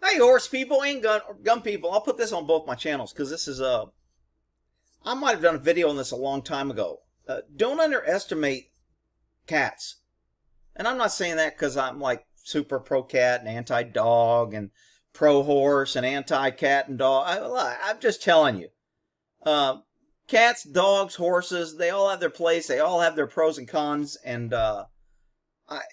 Hey, horse people and gun people. I'll put this on both my channels because this is I might have done a video on this a long time ago. Don't underestimate cats. And I'm not saying that because I'm like super pro cat and anti dog and pro horse and anti cat and dog. I'm just telling you. Cats, dogs, horses, they all have their place. They all have their pros and cons. And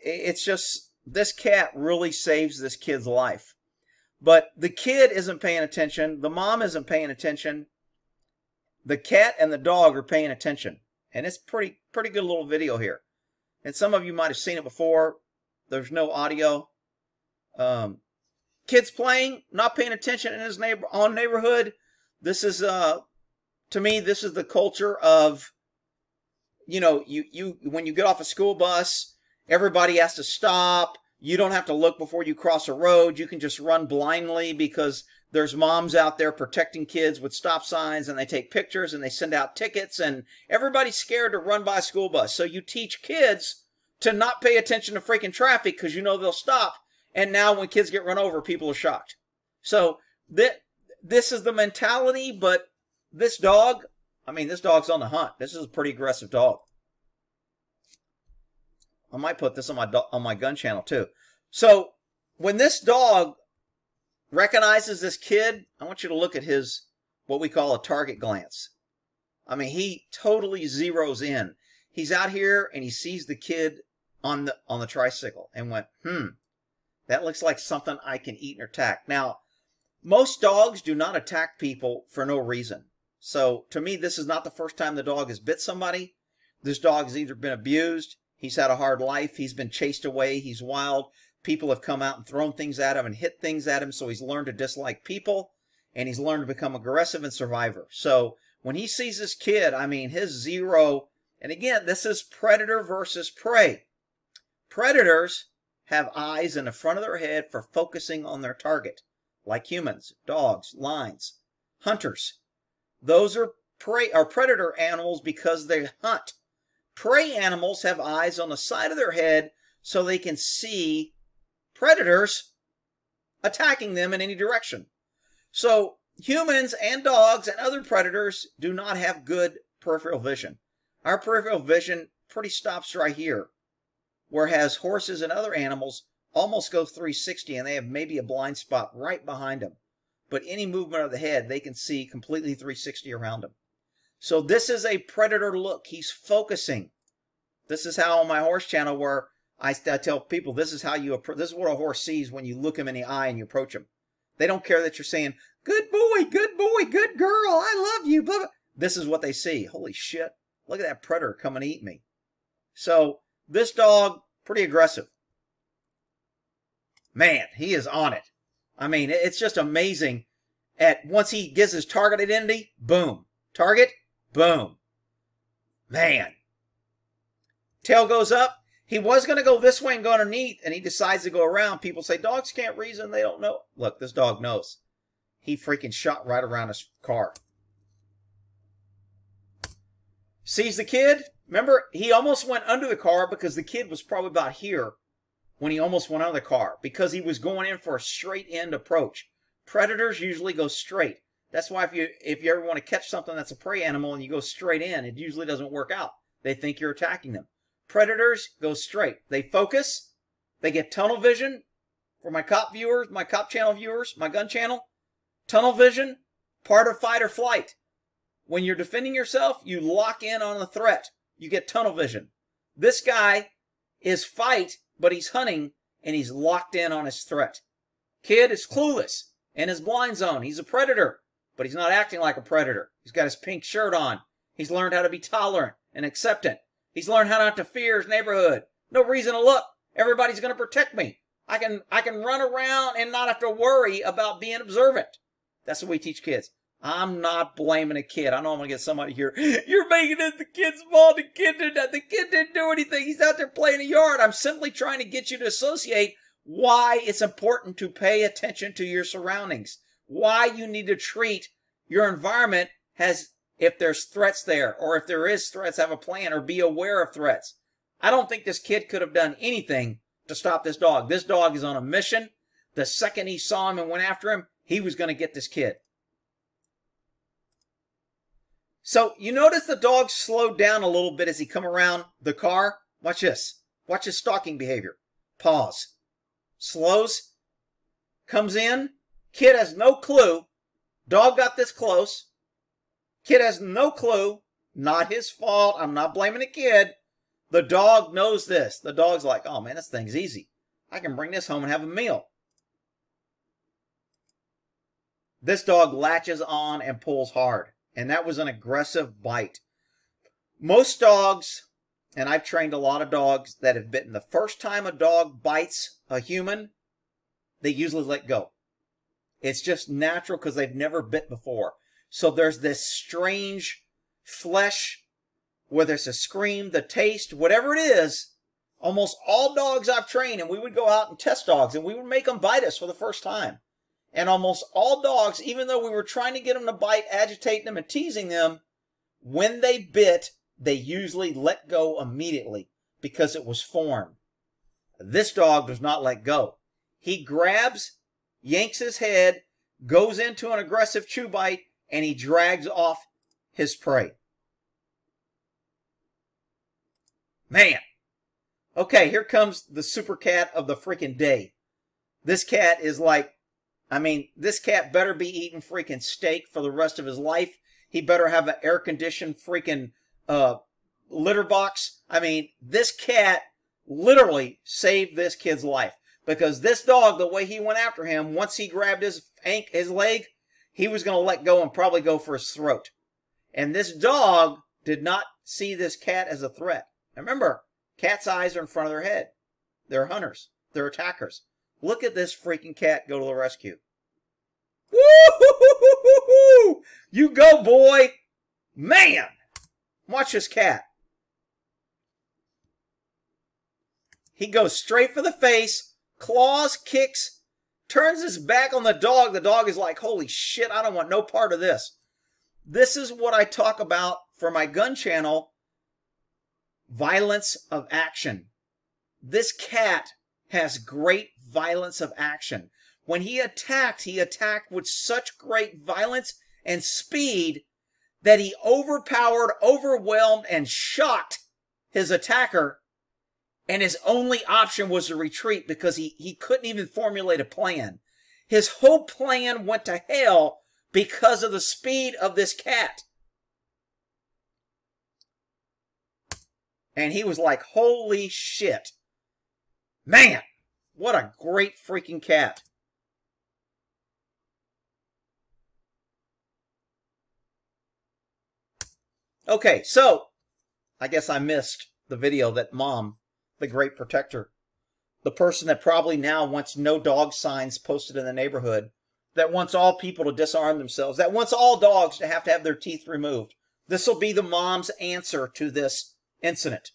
it's just, this cat really saves this kid's life. But the kid isn't paying attention. The mom isn't paying attention. The cat and the dog are paying attention. And it's pretty good little video here. And some of you might have seen it before. There's no audio. Kids playing, not paying attention in his neighborhood. This is, to me, this is the culture of, you know, when you get off a school bus, everybody has to stop. You don't have to look before you cross a road. You can just run blindly because there's moms out there protecting kids with stop signs, and they take pictures and they send out tickets, and everybody's scared to run by a school bus. So you teach kids to not pay attention to freaking traffic because you know they'll stop. And now when kids get run over, people are shocked. So this is the mentality, but this dog, I mean, this dog's on the hunt. This is a pretty aggressive dog. I might put this on my gun channel too. So when this dog recognizes this kid, I want you to look at his, what we call a target glance. I mean, he totally zeroes in. He's out here and he sees the kid on the tricycle and went, that looks like something I can eat and attack. Now, most dogs do not attack people for no reason. So to me, this is not the first time the dog has bit somebody. This dog has either been abused, he's had a hard life, he's been chased away, he's wild. People have come out and thrown things at him and hit things at him, so he's learned to dislike people, and he's learned to become aggressive and survivor. So when he sees this kid, I mean, his zero, and again, this is predator versus prey. Predators have eyes in the front of their head for focusing on their target, like humans, dogs, lions, hunters. Those are predator animals because they hunt. Prey animals have eyes on the side of their head so they can see predators attacking them in any direction. So humans and dogs and other predators do not have good peripheral vision. Our peripheral vision pretty stops right here, whereas horses and other animals almost go 360 and they have maybe a blind spot right behind them. But any movement of the head, they can see completely 360 around them. So this is a predator look. He's focusing. This is how on my horse channel where I tell people this is how you this is what a horse sees when you look him in the eye and you approach him. They don't care that you're saying, good boy, good girl, I love you, blah, blah. This is what they see. Holy shit, look at that predator come and eat me. So this dog, pretty aggressive. Man, he is on it. I mean, it's just amazing. Once he gets his target identity, boom. Target, boom. Man. Tail goes up. He was going to go this way and go underneath, and he decides to go around. People say, dogs can't reason. They don't know. Look, this dog knows. He freaking shot right around his car. Sees the kid. Remember, he almost went under the car because the kid was probably about here when he almost went under the car because he was going in for a straight end approach. Predators usually go straight. That's why if you ever want to catch something that's a prey animal and you go straight in, it usually doesn't work out. They think you're attacking them. Predators go straight. They focus. They get tunnel vision. For my cop viewers, my cop channel viewers, my gun channel, tunnel vision, part of fight or flight. When you're defending yourself, you lock in on a threat. You get tunnel vision. This guy is fight, but he's hunting, and he's locked in on his threat. Kid is clueless in his blind zone. He's a predator, but he's not acting like a predator. He's got his pink shirt on. He's learned how to be tolerant and acceptant. He's learned how not to fear his neighborhood. No reason to look. Everybody's going to protect me. I can run around and not have to worry about being observant. That's what we teach kids. I'm not blaming a kid. I know I'm going to get somebody here. You're making it the kid's fault. The kid didn't do anything. He's out there playing in the yard. I'm simply trying to get you to associate why it's important to pay attention to your surroundings. Why you need to treat your environment as if there's threats there, or if there is threats, have a plan, or be aware of threats. I don't think this kid could have done anything to stop this dog. This dog is on a mission. The second he saw him and went after him, he was going to get this kid. So you notice the dog slowed down a little bit as he come around the car. Watch this. Watch his stalking behavior. Pause. Slows. Comes in. Kid has no clue. Dog got this close. Kid has no clue. Not his fault. I'm not blaming the kid. The dog knows this. The dog's like, oh man, this thing's easy. I can bring this home and have a meal. This dog latches on and pulls hard. And that was an aggressive bite. Most dogs, and I've trained a lot of dogs that have bitten, the first time a dog bites a human, they usually let go. It's just natural because they've never bit before. So there's this strange flesh, whether it's a scream, the taste, whatever it is. Almost all dogs I've trained, and we would go out and test dogs, and we would make them bite us for the first time. And almost all dogs, even though we were trying to get them to bite, agitating them and teasing them, when they bit, they usually let go immediately because it was formed. This dog does not let go. He grabs, yanks his head, goes into an aggressive chew bite, and he drags off his prey. Man. Okay, here comes the super cat of the freaking day. This cat is like, I mean, this cat better be eating freaking steak for the rest of his life. He better have an air-conditioned freaking litter box. I mean, this cat literally saved this kid's life. Because this dog, the way he went after him, once he grabbed his leg, he was going to let go and probably go for his throat. And this dog did not see this cat as a threat. Now remember, cats' eyes are in front of their head. They're hunters. They're attackers. Look at this freaking cat go to the rescue. Woo-hoo-hoo-hoo-hoo-hoo! You go, boy! Man! Watch this cat. He goes straight for the face, claws, kicks, turns his back on the dog. The dog is like, holy shit, I don't want no part of this. This is what I talk about for my gun channel, violence of action. This cat has great violence of action. When he attacked with such great violence and speed that he overpowered, overwhelmed, and shocked his attacker, and his only option was to retreat because he couldn't even formulate a plan. His whole plan went to hell because of the speed of this cat. And he was like, holy shit. Man, what a great freaking cat. Okay, so I guess I missed the video that Mom, the great protector, the person that probably now wants no dog signs posted in the neighborhood, that wants all people to disarm themselves, that wants all dogs to have their teeth removed. This will be the mom's answer to this incident.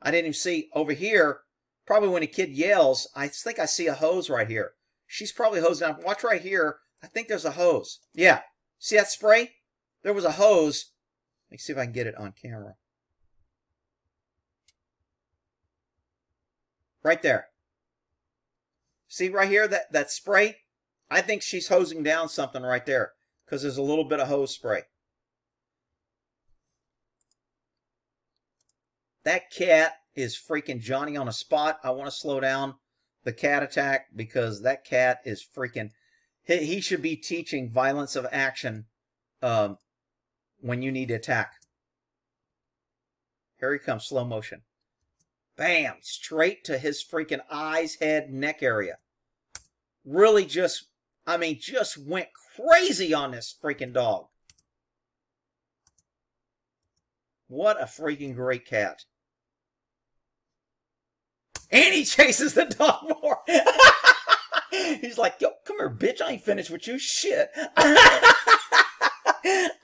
I didn't even see over here, probably when a kid yells, I think I see a hose right here. She's probably hosed down. Watch right here. I think there's a hose. Yeah. See that spray? There was a hose. Let me see if I can get it on camera. Right there. See right here, that spray? I think she's hosing down something right there because there's a little bit of hose spray. That cat is freaking Johnny on a spot. I want to slow down the cat attack because that cat is freaking... He should be teaching violence of action when you need to attack. Here he comes, slow motion. Bam! Straight to his freaking eyes, head, neck area. Really just, I mean, just went crazy on this freaking dog. What a freaking great cat. And he chases the dog more. He's like, yo, come here, bitch. I ain't finished with you. Shit.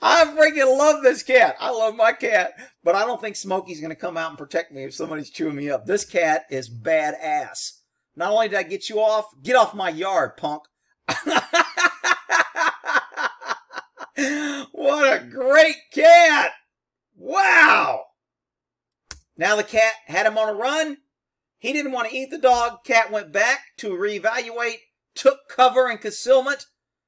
I freaking love this cat. I love my cat. But I don't think Smokey's going to come out and protect me if somebody's chewing me up. This cat is badass. Not only did I get you off, get off my yard, punk. What a great cat. Wow. Now the cat had him on a run. He didn't want to eat the dog. Cat went back to reevaluate. took cover and concealment.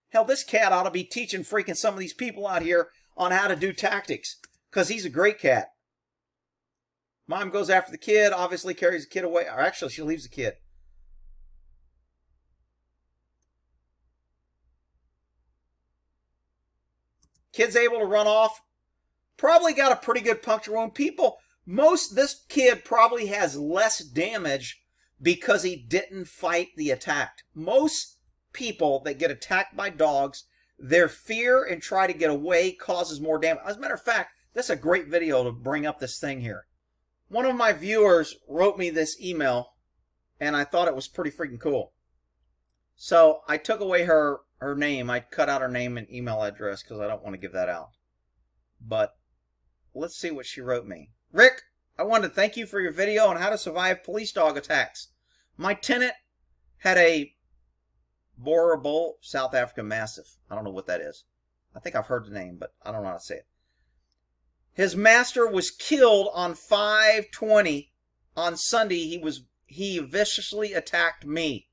Hell, this cat ought to be teaching freaking some of these people out here on how to do tactics, because he's a great cat. Mom goes after the kid, obviously carries the kid away. Or actually, she leaves the kid. Kid's able to run off. Probably got a pretty good puncture wound. This kid probably has less damage because he didn't fight the attack. Most people that get attacked by dogs, their fear and try to get away causes more damage. As a matter of fact, that's a great video to bring up this thing here. One of my viewers wrote me this email, and I thought it was pretty freaking cool. So I took away her name. I cut out her name and email address because I don't want to give that out. But let's see what she wrote me. Rick, I wanted to thank you for your video on how to survive police dog attacks. My tenant had a Boer Bull South African Mastiff. I don't know what that is. I think I've heard the name, but I don't know how to say it. His master was killed on 5/20. On Sunday, he viciously attacked me.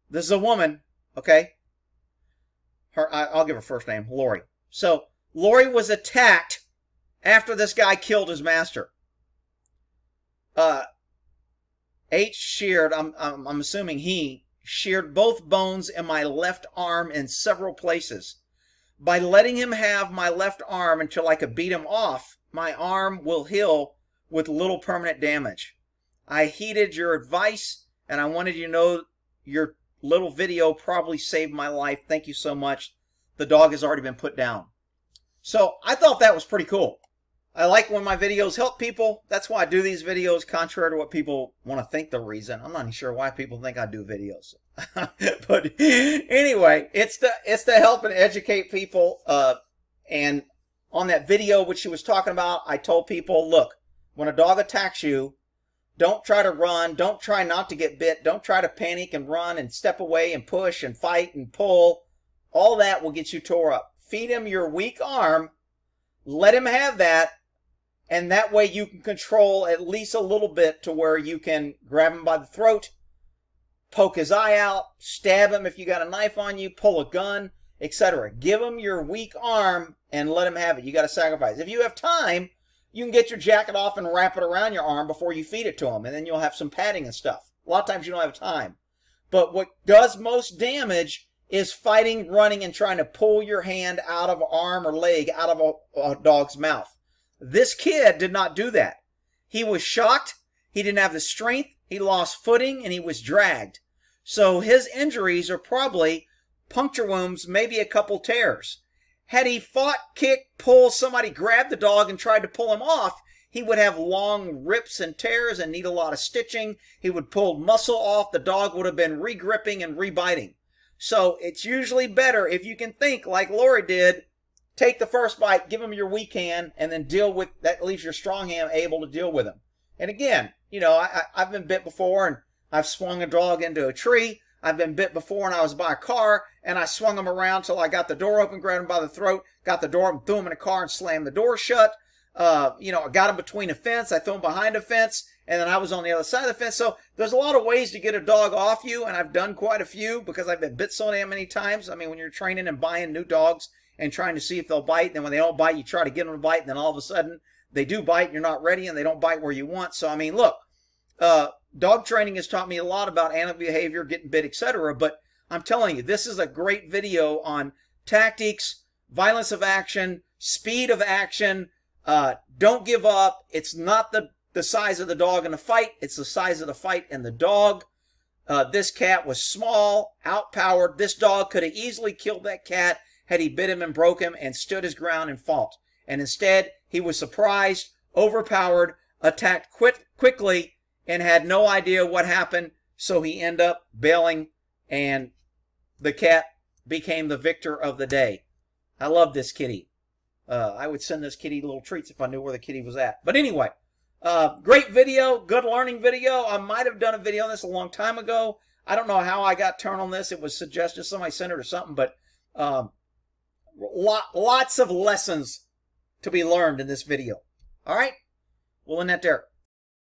This is a woman, okay? I'll give her first name, Lori. So, Lori was attacked after this guy killed his master. H sheared, I'm assuming he sheared both bones in my left arm in several places. By letting him have my left arm until I could beat him off, my arm will heal with little permanent damage. I heeded your advice, and I wanted you to know your little video probably saved my life. Thank you so much. The dog has already been put down. So I thought that was pretty cool. I like when my videos help people. That's why I do these videos, contrary to what people want to think the reason. I'm not even sure why people think I do videos. But anyway, it's to help and educate people. And on that video which she was talking about, I told people, look, when a dog attacks you, don't try to run. Don't try not to get bit. Don't try to panic and run and step away and push and fight and pull. All that will get you tore up. Feed him your weak arm. Let him have that. And that way you can control at least a little bit to where you can grab him by the throat, poke his eye out, stab him if you got a knife on you, pull a gun, etc. Give him your weak arm and let him have it. You got to sacrifice. If you have time, you can get your jacket off and wrap it around your arm before you feed it to him, and then you'll have some padding and stuff. A lot of times you don't have time. But what does most damage is fighting, running, and trying to pull your hand out of an arm or leg out of a dog's mouth. This kid did not do that. He was shocked. He didn't have the strength. He lost footing, and he was dragged. So his injuries are probably puncture wounds, maybe a couple tears. Had he fought, kicked, pulled, somebody grabbed the dog and tried to pull him off, he would have long rips and tears and need a lot of stitching. He would pull muscle off. The dog would have been re-gripping and re-biting. So it's usually better if you can think like Lori did. Take the first bite, give him your weak hand, and then deal with that. Leaves your strong hand able to deal with him. And again, you know, I've been bit before, and I've swung a dog into a tree. I've been bit before, and I was by a car, and I swung him around till I got the door open, grabbed him by the throat, got the door open, threw him in a car, and slammed the door shut. You know, I got him between a fence. I threw him behind a fence, and then I was on the other side of the fence. So there's a lot of ways to get a dog off you, and I've done quite a few because I've been bit so damn many times. I mean, when you're training and buying new dogs and trying to see if they'll bite, and then when they don't bite, you try to get them to bite, and then all of a sudden they do bite, and you're not ready, and they don't bite where you want. So, I mean, look, dog training has taught me a lot about animal behavior, getting bit, etc., but I'm telling you, this is a great video on tactics, violence of action, speed of action. Don't give up. It's not the size of the dog in the fight. It's the size of the fight in the dog. This cat was small, outpowered. This dog could have easily killed that cat had he bit him and broke him and stood his ground and fought. And instead, he was surprised, overpowered, attacked quickly, and had no idea what happened. So he ended up bailing, and the cat became the victor of the day. I love this kitty. I would send this kitty little treats if I knew where the kitty was at. But anyway, great video, good learning video. I might have done a video on this a long time ago. I don't know how I got turned on this. It was suggested, somebody sent it or something, but lots of lessons to be learned in this video. All right, we'll end that there.